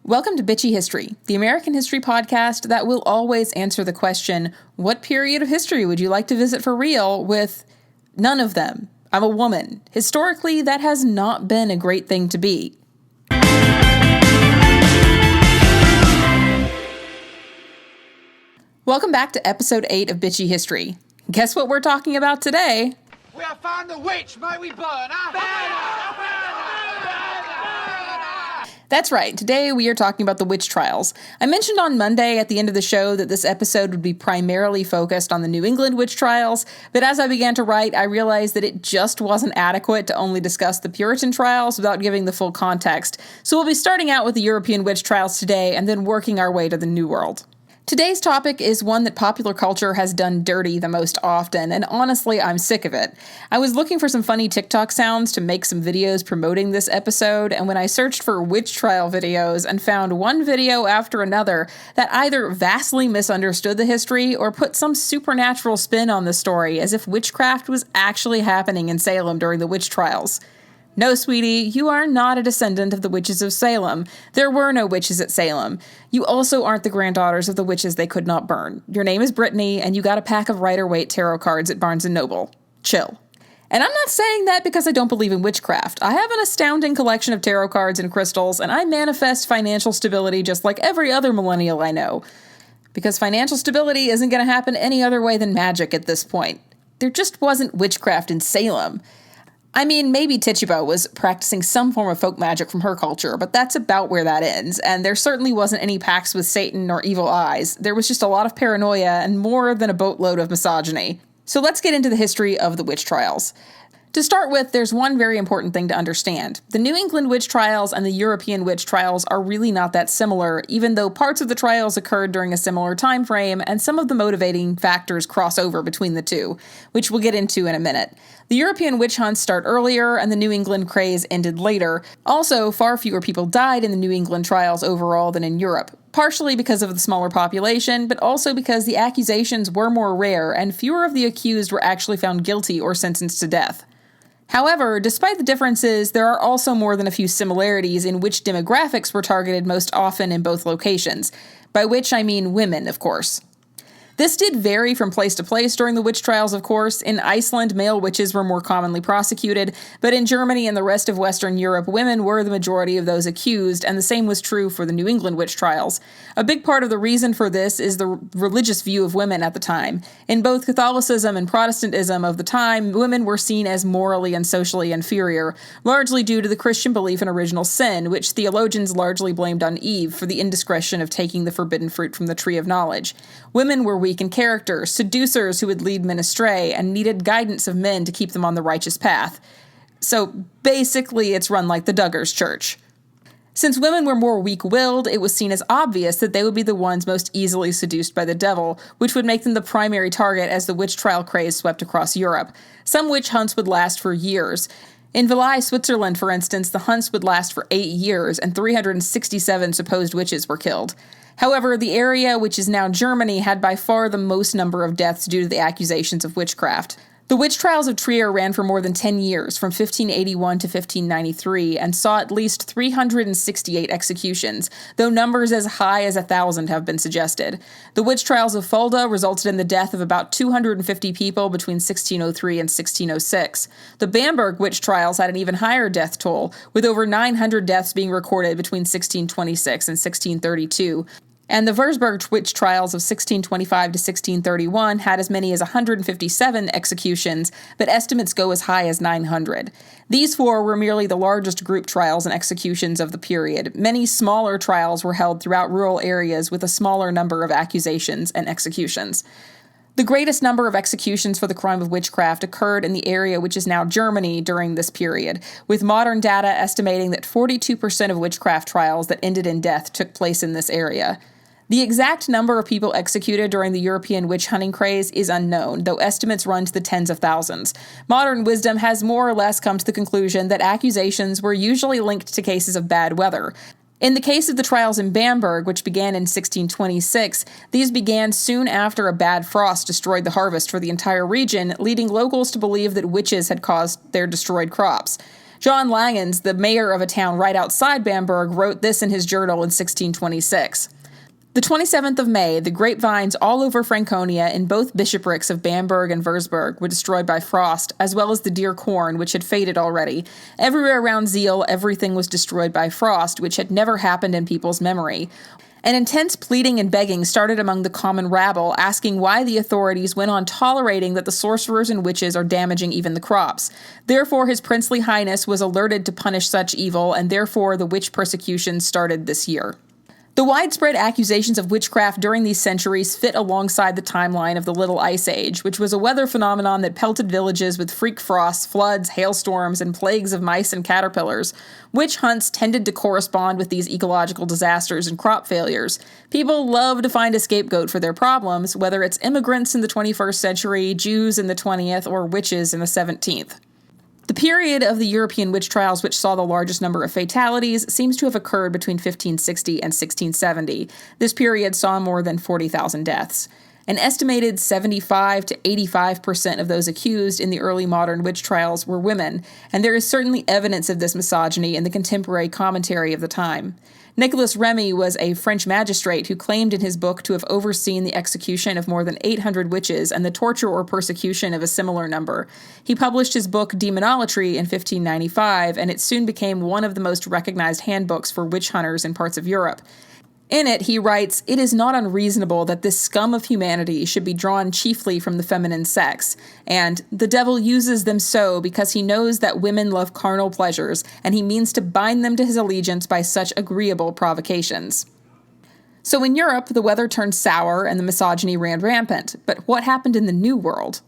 Welcome to Bitchy History, the American history podcast that will always answer the question, what period of history would you like to visit for real, with none of them. I'm a woman. Historically, that has not been a great thing to be. Welcome back to episode 8 of Bitchy History. Guess what we're talking about today? We have found the witch! May we burn her! That's right, today we are talking about the witch trials. I mentioned on Monday at the end of the show that this episode would be primarily focused on the New England witch trials, but as I began to write, I realized that it just wasn't adequate to only discuss the Puritan trials without giving the full context. So we'll be starting out with the European witch trials today and then working our way to the New World. Today's topic is one that popular culture has done dirty the most often, and honestly, I'm sick of it. I was looking for some funny TikTok sounds to make some videos promoting this episode, and when I searched for witch trial videos and found one video after another that either vastly misunderstood the history or put some supernatural spin on the story as if witchcraft was actually happening in Salem during the witch trials. No, sweetie, you are not a descendant of the witches of Salem. There were no witches at Salem. You also aren't the granddaughters of the witches they could not burn. Your name is Brittany, and you got a pack of Rider-Waite tarot cards at Barnes & Noble. Chill. And I'm not saying that because I don't believe in witchcraft. I have an astounding collection of tarot cards and crystals, and I manifest financial stability just like every other millennial I know. Because financial stability isn't going to happen any other way than magic at this point. There just wasn't witchcraft in Salem. I mean, maybe Tituba was practicing some form of folk magic from her culture, but that's about where that ends, and there certainly wasn't any pacts with Satan or evil eyes. There was just a lot of paranoia and more than a boatload of misogyny. So let's get into the history of the witch trials. To start with, there's one very important thing to understand. The New England witch trials and the European witch trials are really not that similar, even though parts of the trials occurred during a similar time frame, and some of the motivating factors cross over between the two, which we'll get into in a minute. The European witch hunts start earlier, and the New England craze ended later. Also, far fewer people died in the New England trials overall than in Europe, partially because of the smaller population, but also because the accusations were more rare, and fewer of the accused were actually found guilty or sentenced to death. However, despite the differences, there are also more than a few similarities in which demographics were targeted most often in both locations, by which I mean women, of course. This did vary from place to place during the witch trials, of course. In Iceland, male witches were more commonly prosecuted, but in Germany and the rest of Western Europe, women were the majority of those accused, and the same was true for the New England witch trials. A big part of the reason for this is the religious view of women at the time. In both Catholicism and Protestantism of the time, women were seen as morally and socially inferior, largely due to the Christian belief in original sin, which theologians largely blamed on Eve for the indiscretion of taking the forbidden fruit from the tree of knowledge. Women were weak in character, seducers who would lead men astray, and needed guidance of men to keep them on the righteous path. So basically, it's run like the Duggars Church. Since women were more weak-willed, it was seen as obvious that they would be the ones most easily seduced by the devil, which would make them the primary target as the witch trial craze swept across Europe. Some witch hunts would last for years. In Valais, Switzerland, for instance, the hunts would last for 8 years, and 367 supposed witches were killed. However, the area, which is now Germany, had by far the most number of deaths due to the accusations of witchcraft. The witch trials of Trier ran for more than 10 years, from 1581 to 1593, and saw at least 368 executions, though numbers as high as 1,000 have been suggested. The witch trials of Fulda resulted in the death of about 250 people between 1603 and 1606. The Bamberg witch trials had an even higher death toll, with over 900 deaths being recorded between 1626 and 1632. And the Würzburg witch trials of 1625 to 1631 had as many as 157 executions, but estimates go as high as 900. These four were merely the largest group trials and executions of the period. Many smaller trials were held throughout rural areas with a smaller number of accusations and executions. The greatest number of executions for the crime of witchcraft occurred in the area which is now Germany during this period, with modern data estimating that 42% of witchcraft trials that ended in death took place in this area. The exact number of people executed during the European witch hunting craze is unknown, though estimates run to the tens of thousands. Modern wisdom has more or less come to the conclusion that accusations were usually linked to cases of bad weather. In the case of the trials in Bamberg, which began in 1626, these began soon after a bad frost destroyed the harvest for the entire region, leading locals to believe that witches had caused their destroyed crops. John Langens, the mayor of a town right outside Bamberg, wrote this in his journal in 1626. The 27th of May, the grapevines all over Franconia in both bishoprics of Bamberg and Würzburg were destroyed by frost, as well as the dear corn, which had faded already. Everywhere around Zeal, everything was destroyed by frost, which had never happened in people's memory. An intense pleading and begging started among the common rabble, asking why the authorities went on tolerating that the sorcerers and witches are damaging even the crops. Therefore, His Princely Highness was alerted to punish such evil, and therefore the witch persecution started this year. The widespread accusations of witchcraft during these centuries fit alongside the timeline of the Little Ice Age, which was a weather phenomenon that pelted villages with freak frosts, floods, hailstorms, and plagues of mice and caterpillars. Witch hunts tended to correspond with these ecological disasters and crop failures. People love to find a scapegoat for their problems, whether it's immigrants in the 21st century, Jews in the 20th, or witches in the 17th. The period of the European witch trials which saw the largest number of fatalities seems to have occurred between 1560 and 1670. This period saw more than 40,000 deaths. An estimated 75 to 85% of those accused in the early modern witch trials were women, and there is certainly evidence of this misogyny in the contemporary commentary of the time. Nicolas Remy was a French magistrate who claimed in his book to have overseen the execution of more than 800 witches and the torture or persecution of a similar number. He published his book Demonolatry in 1595, and it soon became one of the most recognized handbooks for witch hunters in parts of Europe. In it, he writes, "It is not unreasonable that this scum of humanity should be drawn chiefly from the feminine sex, and the devil uses them so because he knows that women love carnal pleasures, and he means to bind them to his allegiance by such agreeable provocations." So in Europe, the weather turned sour and the misogyny ran rampant. But what happened in the New World?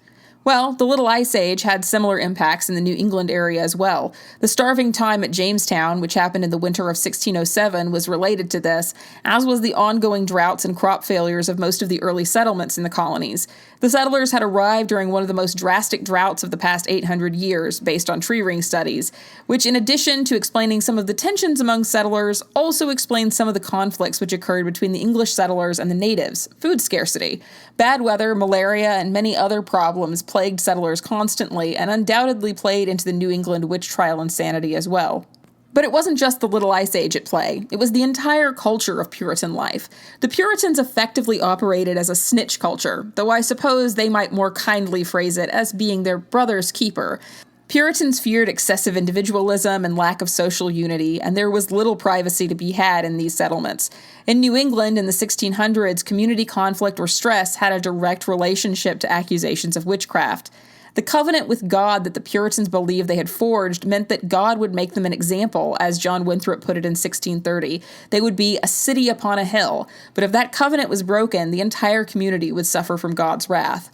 Well, the Little Ice Age had similar impacts in the New England area as well. The starving time at Jamestown, which happened in the winter of 1607, was related to this, as was the ongoing droughts and crop failures of most of the early settlements in the colonies. The settlers had arrived during one of the most drastic droughts of the past 800 years, based on tree ring studies, which, in addition to explaining some of the tensions among settlers, also explains some of the conflicts which occurred between the English settlers and the natives: food scarcity. Bad weather, malaria, and many other problems plagued settlers constantly and undoubtedly played into the New England witch trial insanity as well. But it wasn't just the Little Ice Age at play. It was the entire culture of Puritan life. The Puritans effectively operated as a snitch culture, though I suppose they might more kindly phrase it as being their brother's keeper. Puritans feared excessive individualism and lack of social unity, and there was little privacy to be had in these settlements. In New England in the 1600s, community conflict or stress had a direct relationship to accusations of witchcraft. The covenant with God that the Puritans believed they had forged meant that God would make them an example, as John Winthrop put it in 1630. They would be a city upon a hill, but if that covenant was broken, the entire community would suffer from God's wrath.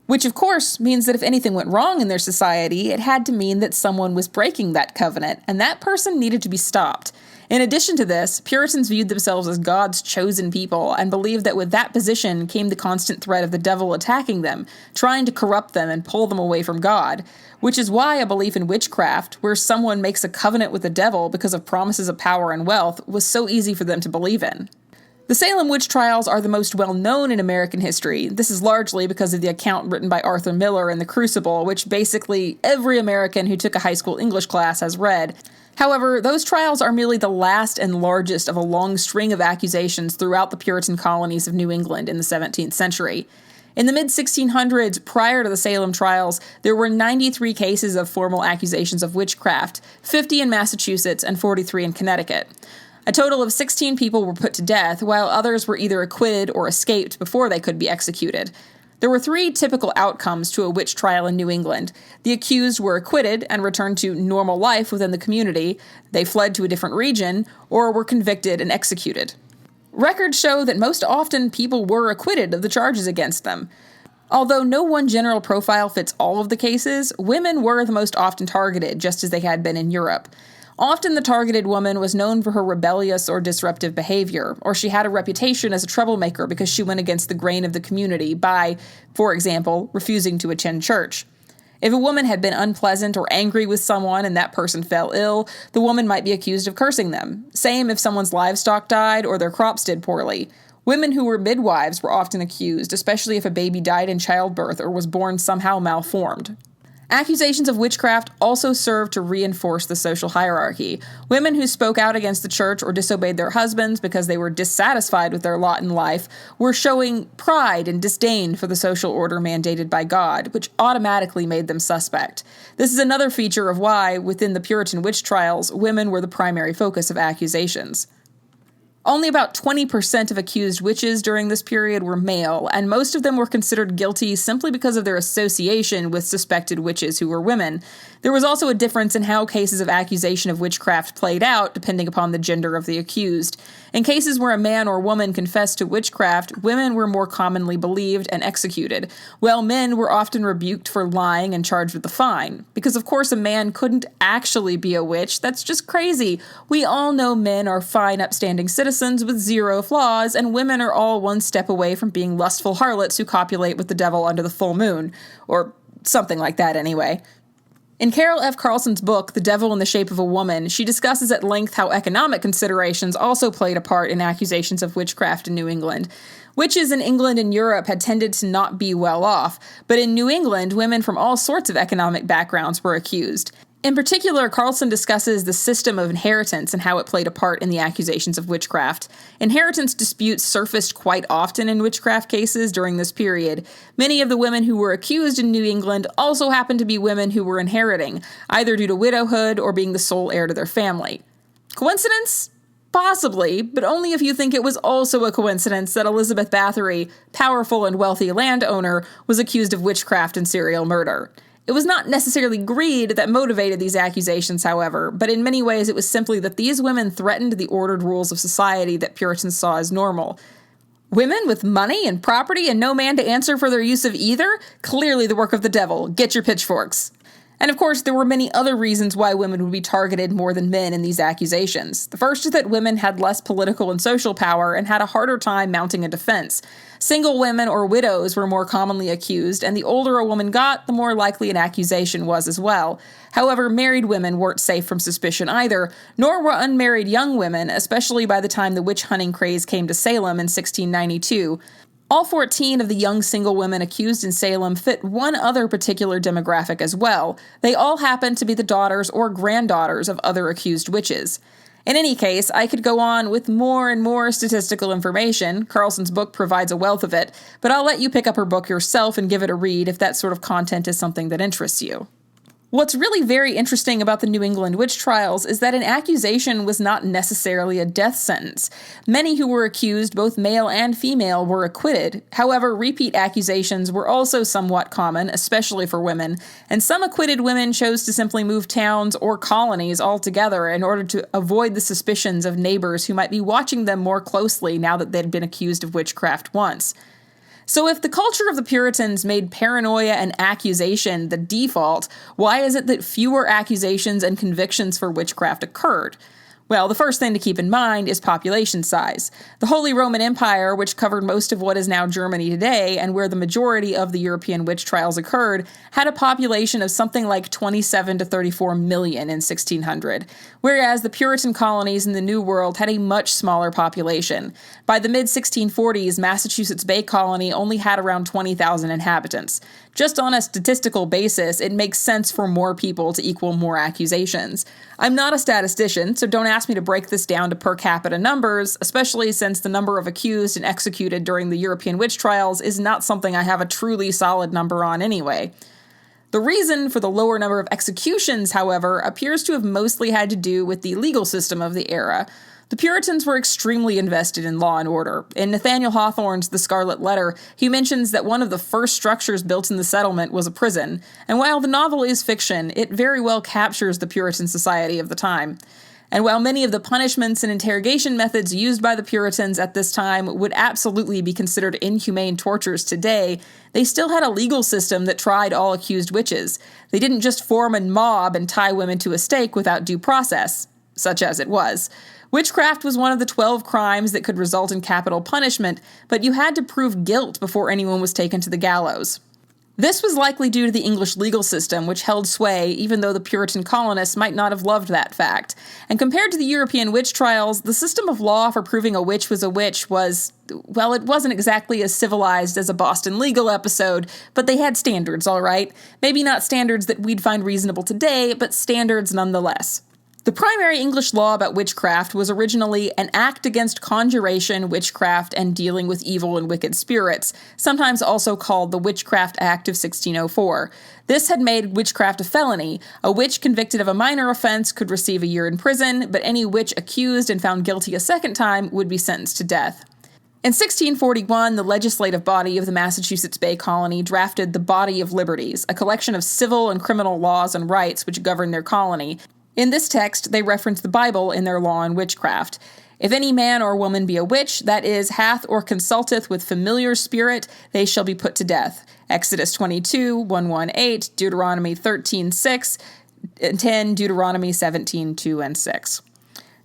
Which, of course, means that if anything went wrong in their society, it had to mean that someone was breaking that covenant, and that person needed to be stopped. In addition to this, Puritans viewed themselves as God's chosen people and believed that with that position came the constant threat of the devil attacking them, trying to corrupt them and pull them away from God, which is why a belief in witchcraft, where someone makes a covenant with the devil because of promises of power and wealth, was so easy for them to believe in. The Salem witch trials are the most well-known in American history. This is largely because of the account written by Arthur Miller in The Crucible, which basically every American who took a high school English class has read. However, those trials are merely the last and largest of a long string of accusations throughout the Puritan colonies of New England in the 17th century. In the mid-1600s, prior to the Salem trials, there were 93 cases of formal accusations of witchcraft, 50 in Massachusetts and 43 in Connecticut. A total of 16 people were put to death, while others were either acquitted or escaped before they could be executed. There were three typical outcomes to a witch trial in New England. The accused were acquitted and returned to normal life within the community, they fled to a different region, or were convicted and executed. Records show that most often people were acquitted of the charges against them. Although no one general profile fits all of the cases, women were the most often targeted, just as they had been in Europe. Often the targeted woman was known for her rebellious or disruptive behavior, or she had a reputation as a troublemaker because she went against the grain of the community by, for example, refusing to attend church. If a woman had been unpleasant or angry with someone and that person fell ill, the woman might be accused of cursing them. Same if someone's livestock died or their crops did poorly. Women who were midwives were often accused, especially if a baby died in childbirth or was born somehow malformed. Accusations of witchcraft also served to reinforce the social hierarchy. Women who spoke out against the church or disobeyed their husbands because they were dissatisfied with their lot in life were showing pride and disdain for the social order mandated by God, which automatically made them suspect. This is another feature of why, within the Puritan witch trials, women were the primary focus of accusations. Only about 20% of accused witches during this period were male, and most of them were considered guilty simply because of their association with suspected witches who were women. There was also a difference in how cases of accusation of witchcraft played out, depending upon the gender of the accused. In cases where a man or woman confessed to witchcraft, women were more commonly believed and executed, while men were often rebuked for lying and charged with a fine. Because of course a man couldn't actually be a witch, that's just crazy. We all know men are fine, upstanding citizens with zero flaws, and women are all one step away from being lustful harlots who copulate with the devil under the full moon. Or something like that anyway. In Carol F. Carlson's book, The Devil in the Shape of a Woman, she discusses at length how economic considerations also played a part in accusations of witchcraft in New England. Witches in England and Europe had tended to not be well off, but in New England, women from all sorts of economic backgrounds were accused. In particular, Carlson discusses the system of inheritance and how it played a part in the accusations of witchcraft. Inheritance disputes surfaced quite often in witchcraft cases during this period. Many of the women who were accused in New England also happened to be women who were inheriting, either due to widowhood or being the sole heir to their family. Coincidence? Possibly, but only if you think it was also a coincidence that Elizabeth Bathory, powerful and wealthy landowner, was accused of witchcraft and serial murder. It was not necessarily greed that motivated these accusations, however, but in many ways it was simply that these women threatened the ordered rules of society that Puritans saw as normal. Women with money and property and no man to answer for their use of either? Clearly the work of the devil. Get your pitchforks. And of course, there were many other reasons why women would be targeted more than men in these accusations. The first is that women had less political and social power and had a harder time mounting a defense. Single women or widows were more commonly accused, and the older a woman got, the more likely an accusation was as well. However, married women weren't safe from suspicion either, nor were unmarried young women, especially by the time the witch hunting craze came to Salem in 1692. All 14 of the young single women accused in Salem fit one other particular demographic as well. They all happened to be the daughters or granddaughters of other accused witches. In any case, I could go on with more and more statistical information. Carlson's book provides a wealth of it, but I'll let you pick up her book yourself and give it a read if that sort of content is something that interests you. What's really very interesting about the New England witch trials is that an accusation was not necessarily a death sentence. Many who were accused, both male and female, were acquitted. However, repeat accusations were also somewhat common, especially for women, and some acquitted women chose to simply move towns or colonies altogether in order to avoid the suspicions of neighbors who might be watching them more closely now that they'd been accused of witchcraft once. So if the culture of the Puritans made paranoia and accusation the default, why is it that fewer accusations and convictions for witchcraft occurred? Well, the first thing to keep in mind is population size. The Holy Roman Empire, which covered most of what is now Germany today, and where the majority of the European witch trials occurred, had a population of something like 27 to 34 million in 1600, whereas the Puritan colonies in the New World had a much smaller population. By the mid-1640s, Massachusetts Bay Colony only had around 20,000 inhabitants. Just on a statistical basis, it makes sense for more people to equal more accusations. I'm not a statistician, so don't ask me to break this down to per capita numbers, especially since the number of accused and executed during the European witch trials is not something I have a truly solid number on anyway. The reason for the lower number of executions, however, appears to have mostly had to do with the legal system of the era. The Puritans were extremely invested in law and order. In Nathaniel Hawthorne's The Scarlet Letter, he mentions that one of the first structures built in the settlement was a prison, and while the novel is fiction, it very well captures the Puritan society of the time. And while many of the punishments and interrogation methods used by the Puritans at this time would absolutely be considered inhumane tortures today, they still had a legal system that tried all accused witches. They didn't just form a mob and tie women to a stake without due process, such as it was. Witchcraft was one of the 12 crimes that could result in capital punishment, but you had to prove guilt before anyone was taken to the gallows. This was likely due to the English legal system, which held sway even though the Puritan colonists might not have loved that fact. And compared to the European witch trials, the system of law for proving a witch was a witch was, well, it wasn't exactly as civilized as a Boston Legal episode, but they had standards, all right? Maybe not standards that we'd find reasonable today, but standards nonetheless. The primary English law about witchcraft was originally an act against conjuration, witchcraft, and dealing with evil and wicked spirits, sometimes also called the Witchcraft Act of 1604. This had made witchcraft a felony. A witch convicted of a minor offense could receive a year in prison, but any witch accused and found guilty a second time would be sentenced to death. In 1641, the legislative body of the Massachusetts Bay Colony drafted the Body of Liberties, a collection of civil and criminal laws and rights which governed their colony. In this text, they reference the Bible in their law on witchcraft. If any man or woman be a witch, that is, hath or consulteth with familiar spirit, they shall be put to death. Exodus 22, 118, Deuteronomy 13, 6, and 10, Deuteronomy 17, 2 and 6.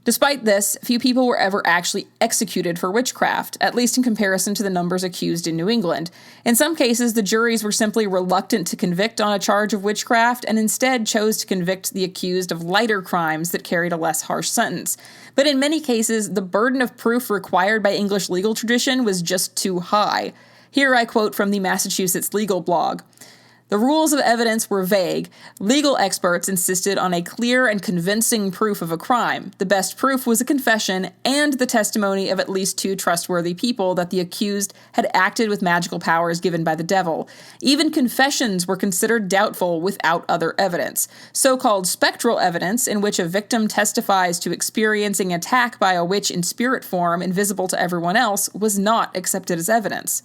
Despite this, few people were ever actually executed for witchcraft, at least in comparison to the numbers accused in New England. In some cases, the juries were simply reluctant to convict on a charge of witchcraft and instead chose to convict the accused of lighter crimes that carried a less harsh sentence. But in many cases, the burden of proof required by English legal tradition was just too high. Here I quote from the Massachusetts Legal blog. The rules of evidence were vague. Legal experts insisted on a clear and convincing proof of a crime. The best proof was a confession and the testimony of at least two trustworthy people that the accused had acted with magical powers given by the devil. Even confessions were considered doubtful without other evidence. So-called spectral evidence, in which a victim testifies to experiencing attack by a witch in spirit form invisible to everyone else, was not accepted as evidence.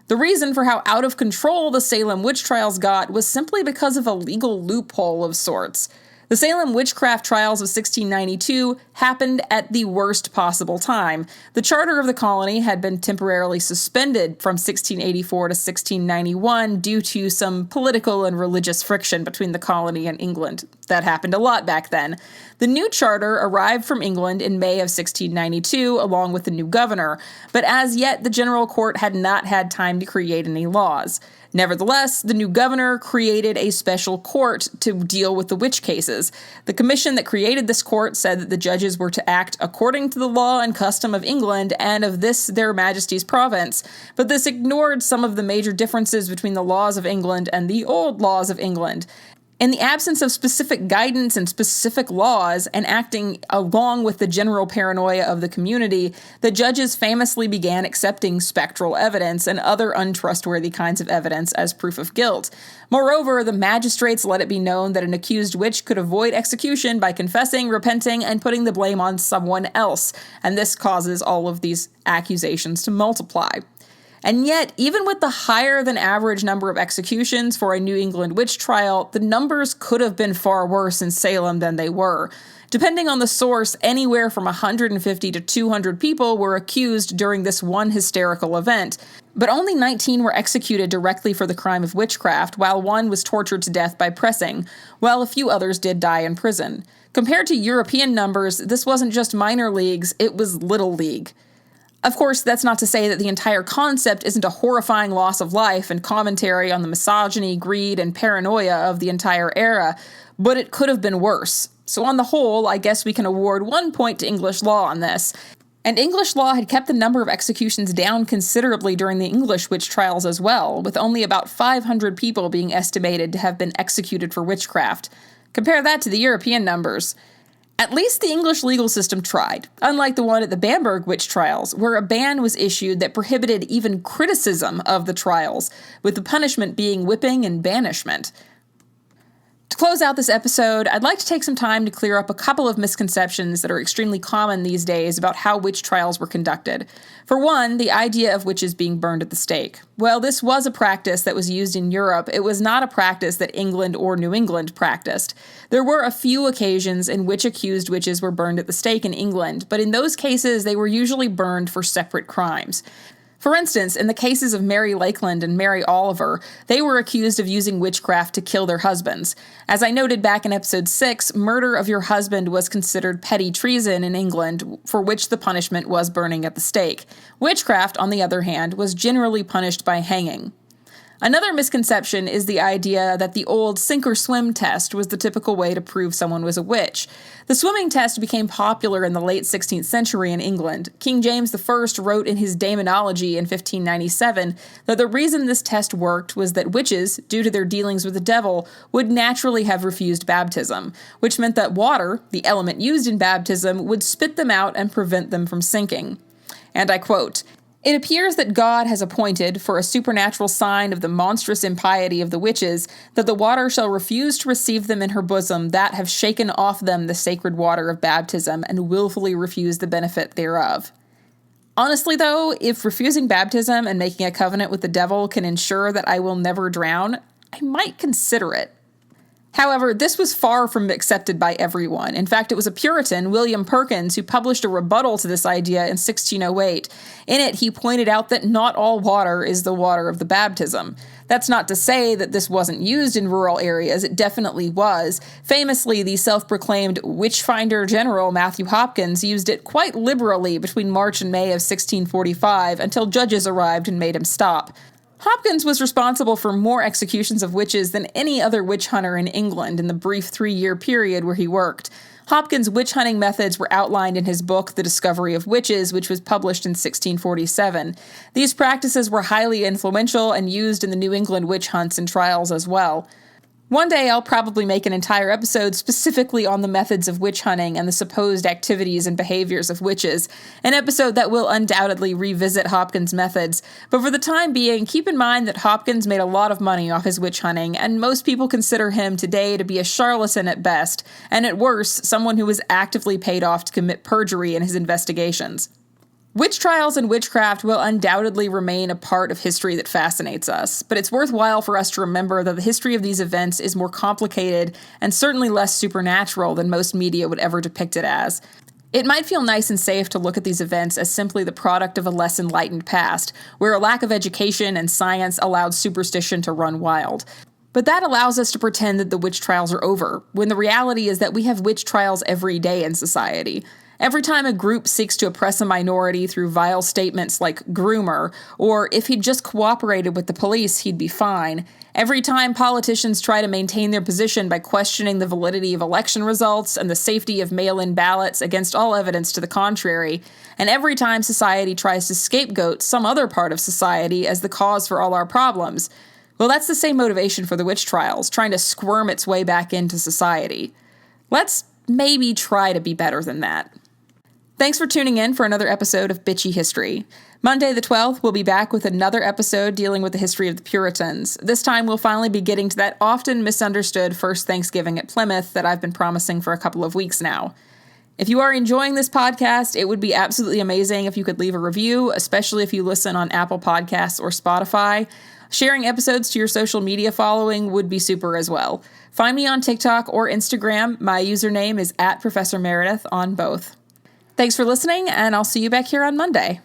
The reason for how out of control the Salem witch trials got was simply because of a legal loophole of sorts. The Salem witchcraft trials of 1692 happened at the worst possible time. The charter of the colony had been temporarily suspended from 1684 to 1691 due to some political and religious friction between the colony and England. That happened a lot back then. The new charter arrived from England in May of 1692 along with the new governor, but as yet the general court had not had time to create any laws. Nevertheless, the new governor created a special court to deal with the witch cases. The commission that created this court said that the judges were to act according to the law and custom of England and of this their majesty's province, but this ignored some of the major differences between the laws of England and the old laws of England. In the absence of specific guidance and specific laws, and acting along with the general paranoia of the community, the judges famously began accepting spectral evidence and other untrustworthy kinds of evidence as proof of guilt. Moreover, the magistrates let it be known that an accused witch could avoid execution by confessing, repenting, and putting the blame on someone else, and this causes all of these accusations to multiply. And yet, even with the higher than average number of executions for a New England witch trial, the numbers could have been far worse in Salem than they were. Depending on the source, anywhere from 150 to 200 people were accused during this one hysterical event, but only 19 were executed directly for the crime of witchcraft, while one was tortured to death by pressing, while a few others did die in prison. Compared to European numbers, this wasn't just minor leagues, it was little league. Of course, that's not to say that the entire concept isn't a horrifying loss of life and commentary on the misogyny, greed, and paranoia of the entire era, but it could have been worse. So on the whole, I guess we can award 1 point to English law on this. And English law had kept the number of executions down considerably during the English witch trials as well, with only about 500 people being estimated to have been executed for witchcraft. Compare that to the European numbers. At least the English legal system tried, unlike the one at the Bamberg witch trials, where a ban was issued that prohibited even criticism of the trials, with the punishment being whipping and banishment. To close out this episode, I'd like to take some time to clear up a couple of misconceptions that are extremely common these days about how witch trials were conducted. For one, the idea of witches being burned at the stake. Well, this was a practice that was used in Europe. It was not a practice that England or New England practiced. There were a few occasions in which accused witches were burned at the stake in England, but in those cases they were usually burned for separate crimes. For instance, in the cases of Mary Lakeland and Mary Oliver, they were accused of using witchcraft to kill their husbands. As I noted back in episode 6, murder of your husband was considered petty treason in England, for which the punishment was burning at the stake. Witchcraft, on the other hand, was generally punished by hanging. Another misconception is the idea that the old sink or swim test was the typical way to prove someone was a witch. The swimming test became popular in the late 16th century in England. King James I wrote in his Daemonology in 1597 that the reason this test worked was that witches, due to their dealings with the devil, would naturally have refused baptism, which meant that water, the element used in baptism, would spit them out and prevent them from sinking. And I quote, "It appears that God has appointed, for a supernatural sign of the monstrous impiety of the witches, that the water shall refuse to receive them in her bosom that have shaken off them the sacred water of baptism, and willfully refuse the benefit thereof." Honestly, though, if refusing baptism and making a covenant with the devil can ensure that I will never drown, I might consider it. However, this was far from accepted by everyone. In fact, it was a Puritan, William Perkins, who published a rebuttal to this idea in 1608. In it, he pointed out that not all water is the water of the baptism. That's not to say that this wasn't used in rural areas. It definitely was. Famously, the self-proclaimed witch-finder general Matthew Hopkins used it quite liberally between March and May of 1645 until judges arrived and made him stop. Hopkins was responsible for more executions of witches than any other witch hunter in England in the brief 3-year period where he worked. Hopkins' witch hunting methods were outlined in his book, The Discovery of Witches, which was published in 1647. These practices were highly influential and used in the New England witch hunts and trials as well. One day I'll probably make an entire episode specifically on the methods of witch hunting and the supposed activities and behaviors of witches, an episode that will undoubtedly revisit Hopkins' methods. But for the time being, keep in mind that Hopkins made a lot of money off his witch hunting, and most people consider him today to be a charlatan at best, and at worst, someone who was actively paid off to commit perjury in his investigations. Witch trials and witchcraft will undoubtedly remain a part of history that fascinates us, but it's worthwhile for us to remember that the history of these events is more complicated and certainly less supernatural than most media would ever depict it as. It might feel nice and safe to look at these events as simply the product of a less enlightened past, where a lack of education and science allowed superstition to run wild. But that allows us to pretend that the witch trials are over, when the reality is that we have witch trials every day in society. Every time a group seeks to oppress a minority through vile statements like groomer, or if he'd just cooperated with the police, he'd be fine. Every time politicians try to maintain their position by questioning the validity of election results and the safety of mail-in ballots against all evidence to the contrary. And every time society tries to scapegoat some other part of society as the cause for all our problems. Well, that's the same motivation for the witch trials, trying to squirm its way back into society. Let's maybe try to be better than that. Thanks for tuning in for another episode of Bitchy History. Monday the 12th, we'll be back with another episode dealing with the history of the Puritans. This time, we'll finally be getting to that often misunderstood first Thanksgiving at Plymouth that I've been promising for a couple of weeks now. If you are enjoying this podcast, it would be absolutely amazing if you could leave a review, especially if you listen on Apple Podcasts or Spotify. Sharing episodes to your social media following would be super as well. Find me on TikTok or Instagram. My username is @ProfessorMeredith on both. Thanks for listening, and I'll see you back here on Monday.